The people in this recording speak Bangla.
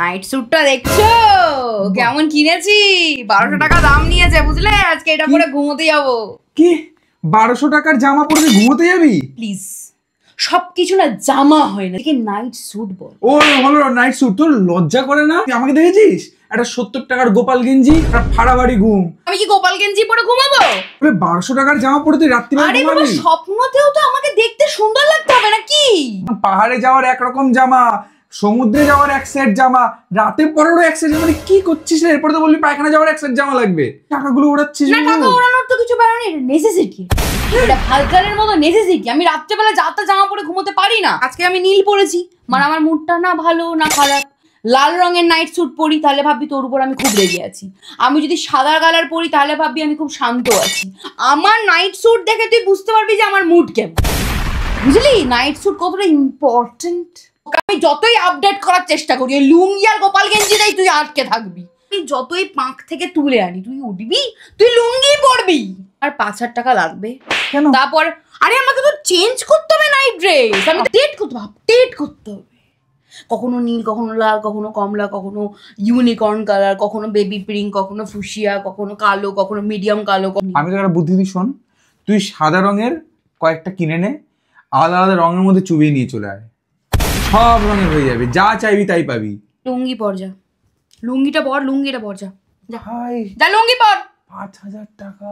নাইট স্যুটটা দেখছো কেমন কিনেছি? 1200 টাকা দাম নিয়েছে বুঝলে। আজকে এটা পরে ঘুমোতে যাবো। কি 1200 টাকার জামা পরে ঘুমোতে যাবি? প্লিজ, সবকিছু না জামা হয় না, একে নাইট স্যুট বল। ও হলো নাইট স্যুট। তোর লজ্জা করে না? তুই আমাকে দেখেছিস একটা 70 টাকার গোপাল গেঞ্জি আর ফাড়া বাড়ি ঘুম। আমি কি গোপাল গেঞ্জি পরে ঘুমাবো? 1200 টাকার জামা পরে তুই রাত্রিবেলা আরে বাবা, ঘুমাবি? স্বপ্নতেও তো আমাকে দেখতে সুন্দর লাগতে হবে নাকি? পাহাড়ে যাওয়ার একরকম জামা, সমুদ্রে যাওয়ার এক সেট জামা, রাতে পরেরও এক সেট জামা। মানে কি করছিস রে? এরপরে তো বলবি পায়খানা যাওয়ার এক সেট জামা লাগবে। টাকাগুলো ওড়াচ্ছিস না, টাকা ওড়ানোর তো কিছু ব্যাপার নেই, নেসেসিটি। এটা ভালগারের মতো নেসেসিটি। আমি রাত্রেবেলা যাতা জামা পরে ঘুমোতে পারি না। আজকে আমি নীল পরেছি, মানে আমার মুডটা না ভালো না খারাপ। লাল রঙের নাইট স্যুট পরি তাহলে ভাববি তোর উপর আমি খুব রেগে আছি। আমি যদি সাদা কালার পরি তাহলে ভাববি আমি খুব শান্ত আছি। আমার নাইট স্যুট দেখে তুই বুঝতে পারবি যে আমার মুড কেমন। বুঝলি নাইট স্যুট কতটা ইম্পর্টেন্ট। আমি যতই আপডেট করার চেষ্টা করি ওই লুঙ্গি আর গোপাল গেঞ্জিটাই তুই আটকে থাকবি। তুই যতই পাঁক থেকে তুলে আনি তুই উঠবি, তুই লুঙ্গি পরবি। আর 5,000 টাকা লাগবে। কেন? তারপর আরে আমাকে তো চেঞ্জ করতে হবে নাইট ড্রেস। আমি আপডেট করতে হবে। কখনো নীল, কখনো লাল, কখনো কমলা, কখনো ইউনিকর্ন কালার, কখনো বেবি পিঙ্ক, কখনো ফুসিয়া, কখনো কালো, কখনো মিডিয়াম কালো। আমি তো একটা বুদ্ধি দিই, শোন। তুই সাদা রঙের কয়েকটা কিনে নে, আলাদা আলাদা রঙের মধ্যে চুবিয়ে নিয়ে চলে আয়। সব রঙের হয়ে যাবে, যা চাইবি তাই পাবি। লুঙ্গি পর যা, লুঙ্গিটা পর যা। ভাই যা লুঙ্গি পর। 5000 টাকা।